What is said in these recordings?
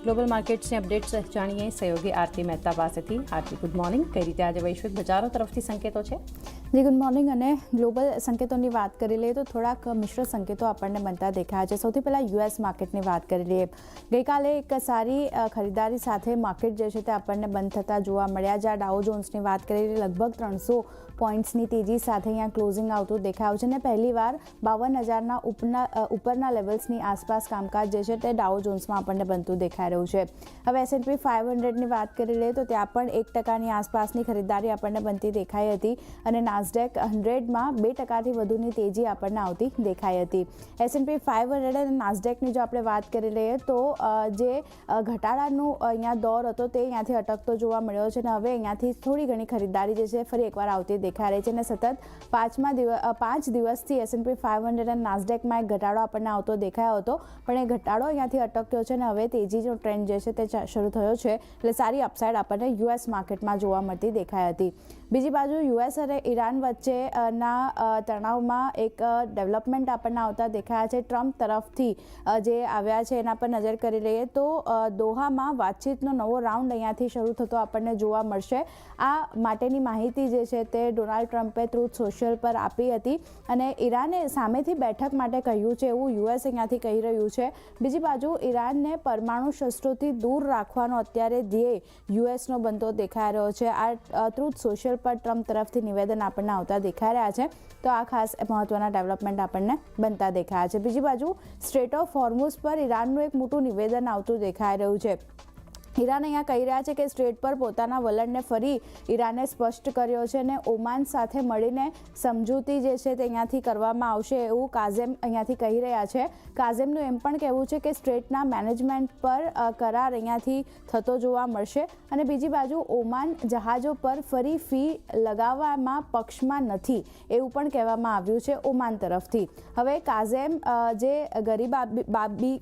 Global માર્કેટ્સની updates જાણીએ સહયોગી આરતી મહેતા પાસેથી. આરતી, ગુડ મોર્નિંગ. કઈ રીતે આજે વૈશ્વિક બજારો તરફથી સંકેતો છે? જી ગુડ મોર્નિંગ. અને ગ્લોબલ સંકેતોની વાત કરી લઈએ તો થોડાક મિશ્ર સંકેતો આપણને બનતા દેખાયા છે. સૌથી પહેલાં યુએસ માર્કેટની વાત કરી લઈએ. ગઈકાલે એક સારી ખરીદારી સાથે માર્કેટ જે છે તે આપણને બંધ થતા જોવા મળ્યા. જ્યાં ડાઉ જોન્સની વાત કરી લઈએ લગભગ 300 પોઈન્ટ્સની તેજી સાથે અહીંયા ક્લોઝિંગ આવતું દેખાયું છે અને પહેલીવાર 52,000ના ઉપરના લેવલ્સની આસપાસ કામકાજ જે છે તે ડાઉ જોન્સમાં આપણને બનતું દેખાઈ રહ્યું છે. હવે S&P 500ની વાત કરી લઈએ તો ત્યાં પણ 1% આસપાસની ખરીદારી આપણને બનતી દેખાઈ હતી અને નાસ્ડેક 100માં 2%થી વધુની તેજી આપણને આવતી દેખાઈ હતી. S&P 500 અને નાસ્ડેકની જો આપણે વાત કરી લઈએ તો જે ઘટાડાનો અહીંયા દોર હતો તે અહીંયાથી અટકતો જોવા મળ્યો છે અને હવે અહીંયાથી થોડી ઘણી ખરીદારી જે છે ફરી એકવાર આવતી દેખાઈ રહી છે અને સતત 5 દિવસથી S&P 500 અને નાસ્ડેકમાં એક ઘટાડો આપણને આવતો દેખાયો હતો, પણ એ ઘટાડો અહીંયાથી અટક્યો છે અને હવે તેજીનો ટ્રેન્ડ જે છે તે શરૂ થયો છે. એટલે સારી અપસાઇડ આપણને યુએસ માર્કેટમાં જોવા મળતી દેખાઈ હતી. બીજી બાજુ યુએસ અને ઈરાન વચ્ચેના તણાવમાં એક ડેવલપમેન્ટ આપણને આવતા દેખાયા છે. ટ્રમ્પ તરફથી જે આવ્યા છે એના પર નજર કરી લઈએ તો દોહામાં વાતચીતનો નવો રાઉન્ડ અહીંયાથી શરૂ થતો આપણને જોવા મળશે. આ માટેની માહિતી જે છે તે ડોનાલ્ડ ટ્રમ્પે ટ્રુથ સોશિયલ પર આપી હતી અને ઈરાને સામેથી બેઠક માટે કહ્યું છે એવું યુએસ અહીંયાથી કહી રહ્યું છે. બીજી બાજુ ઈરાનને પરમાણુ શસ્ત્રોથી દૂર રાખવાનો અત્યારે ધ્યેય યુએસનો બનતો દેખાઈ રહ્યો છે. આ ટ્રુથ સોશિયલ પર ટ્રમ્પ તરફથી નિવેદન આપણને આવતા દેખાઈ રહ્યા છે. તો આ ખાસ મહત્વના ડેવલપમેન્ટ આપણને બનતા દેખાયા છે. બીજી બાજુ સ્ટ્રેટ ઓફ હોર્મુઝ પર ઈરાનનું એક મોટું નિવેદન આવતું દેખાઈ રહ્યું છે. ઈરાન અહીંયા કહી રહ્યા છે કે સ્ટ્રેટ પર પોતાના વલણને ફરી ઈરાને સ્પષ્ટ કર્યો છે અને ઓમાન સાથે મળીને સમજૂતી જે છે તે અહીંયાથી કરવામાં આવશે એવું કાઝેમ અહીંયાથી કહી રહ્યા છે. કાઝેમનું એમ પણ કહેવું છે કે સ્ટ્રેટના મેનેજમેન્ટ પર કરાર અહીંયાથી થતો જોવા મળશે અને બીજી બાજુ ઓમાન જહાજો પર ફરી ફી લગાવવામાં પક્ષમાં નથી એવું પણ કહેવામાં આવ્યું છે ઓમાન તરફથી. હવે કાઝેમ જે ગરીબાબી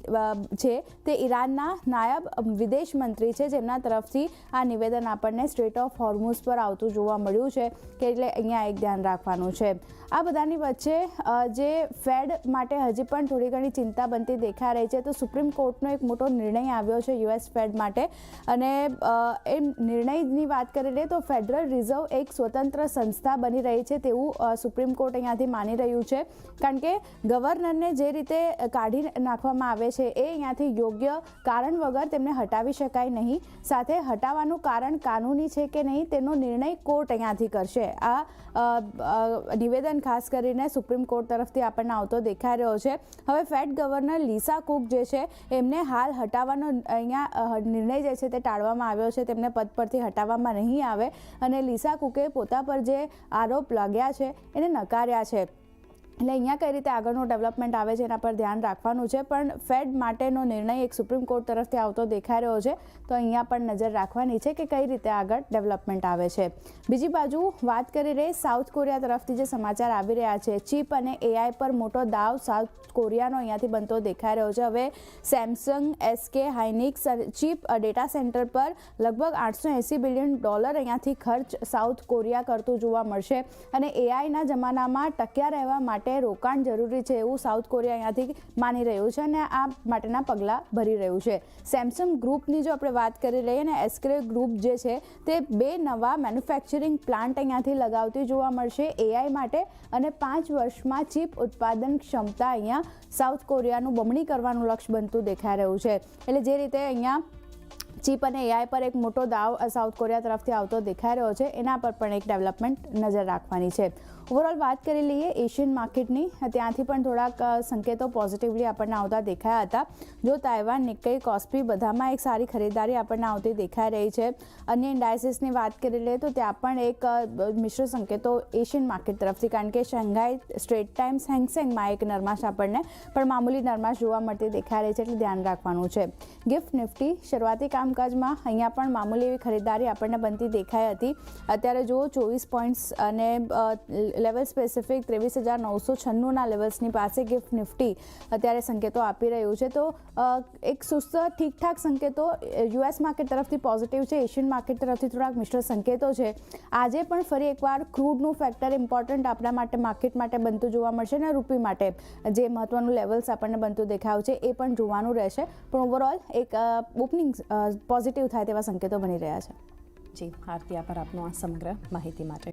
છે તે ઈરાનના નાયબ વિદેશ મંત્રી છે જેમના તરફથી આ નિવેદન આપણને સ્ટ્રેટ ઓફ હોર્મુઝ પર આવતું જોવા મળ્યું છે કે એટલે અહીંયા એક ધ્યાન રાખવાનું છે. આ બધાની વચ્ચે જે ફેડ માટે હજી પણ થોડી ઘણી ચિંતા બનતી દેખાઈ રહી છે. તો સુપ્રીમ કોર્ટનો એક મોટો નિર્ણય આવ્યો છે યુએસ ફેડ માટે અને એ નિર્ણયની વાત કરી લઈએ તો ફેડરલ રિઝર્વ એક સ્વતંત્ર સંસ્થા બની રહી છે તેવું સુપ્રીમ કોર્ટ અહીંયાથી માની રહ્યું છે. કારણ કે ગવર્નરને જે રીતે કાઢી નાખવામાં આવે છે એ અહીંયાથી યોગ્ય કારણ વગર તેમને હટાવી શકાય નહીં. સાથે હટાવવાનું કારણ કાનૂની છે કે નહીં તેનો નિર્ણય કોર્ટ અહીંયાથી કરશે. આ નિવેદન ખાસ કરીને સુપ્રીમ કોર્ટ તરફથી આપણને આવતો દેખાઈ રહ્યો છે. હવે ફેડ ગવર્નર લીસા કુક જે છે એમને હાલ હટાવવાનો અહીંયા નિર્ણય જે છે તે ટાળવામાં આવ્યો છે. તેમને પદ પરથી હટાવવામાં નહીં આવે અને લીસા કુકે પોતા પર જે આરોપ લાગ્યા છે એને નકાર્યા છે. એટલે અહીંયા કઈ રીતે આગળનું ડેવલપમેન્ટ આવે છે એના પર ધ્યાન રાખવાનું છે. પણ ફેડ માટેનો નિર્ણય એક સુપ્રીમ કોર્ટ તરફથી આવતો દેખાઈ રહ્યો છે તો અહીંયા પણ નજર રાખવાની છે કે કઈ રીતે આગળ ડેવલપમેન્ટ આવે છે. બીજી બાજુ વાત કરી રહી સાઉથ કોરિયા તરફથી જે સમાચાર આવી રહ્યા છે. ચીપ અને AI પર મોટો દાવ સાઉથ કોરિયાનો અહીંયાથી બનતો દેખાઈ રહ્યો છે. હવે Samsung, SK Hynix chip data centre પર લગભગ $880 બિલિયન અહીંયાથી ખર્ચ સાઉથ કોરિયા કરતું જોવા મળશે અને AIના જમાનામાં ટક્યા રહેવા માટે રોકાણ જરૂરી છે એવું સાઉથ કોરિયા અહીંયાથી માની રહ્યું છે અને આ માટેના પગલાં ભરી રહ્યું છે. સેમસંગ ગ્રુપની જો આપણે વાત કરી લઈએ ને SK ગ્રુપ જે છે તે 2 નવા મેન્યુફેક્ચરિંગ પ્લાન્ટ અહીંયાથી લગાવતી જોવા મળશે AI માટે અને 5 વર્ષમાં ચીપ ઉત્પાદન ક્ષમતા અહીંયા સાઉથ કોરિયાનું બમણી કરવાનું લક્ષ્ય બનતું દેખાઈ રહ્યું છે. એટલે જે રીતે અહીંયા ચીપ અને AI પર એક મોટો દાવ સાઉથ કોરિયા તરફથી આવતો દેખાઈ રહ્યો છે એના પર પણ એક ડેવલપમેન્ટ નજર રાખવાની છે. ઓવરઓલ વાત કરી લઈએ એશિયન માર્કેટની, ત્યાંથી પણ થોડાક સંકેતો પોઝિટિવલી આપણને આવતા દેખાયા હતા. જો તાઇવાન, નિક્કેઈ, કોસ્પી બધામાં એક સારી ખરીદારી આપણને આવતી દેખાઈ રહી છે. અન્ય ઇન્ડાઇસીસની વાત કરી લઈએ તો ત્યાં પણ એક મિશ્ર સંકેતો એશિયન માર્કેટ તરફથી, કારણ કે શંઘાઈ, સ્ટ્રેટ ટાઈમ્સ, હેંગસેંગમાં એક નરમાશ આપણને પણ મામૂલી નરમાશ જોવા મળતી દેખાઈ રહી છે એટલે ધ્યાન રાખવાનું છે. ગિફ્ટ નિફ્ટી શરૂઆતી કામકાજમાં અહીંયા પણ મામૂલી એવી ખરીદારી આપણને બનતી દેખાઈ હતી. અત્યારે જો 24 પોઈન્ટ્સ અને લેવલ સ્પેસિફિક 23,996ના લેવલ્સની પાસે ગિફ્ટ નિફ્ટી અત્યારે સંકેતો આપી રહ્યું છે. તો એક સુસ્ત ઠીકઠાક સંકેતો યુએસ માર્કેટ તરફથી પોઝિટિવ છે, એશિયન માર્કેટ તરફથી થોડાક મિશ્ર સંકેતો છે. આજે પણ ફરી એકવાર ક્રૂડનું ફેક્ટર ઇમ્પોર્ટન્ટ આપણા માટે માર્કેટ માટે બનતું જોવા મળશે અને રૂપી માટે જે મહત્વનું લેવલ્સ આપણને બનતું દેખાયું છે એ પણ જોવાનું રહેશે. પણ ઓવરઓલ એક ઓપનિંગ પોઝિટિવ થાય તેવા સંકેતો બની રહ્યા છે. જી આરતી, આભાર આપનો આ સમગ્ર માહિતી માટે.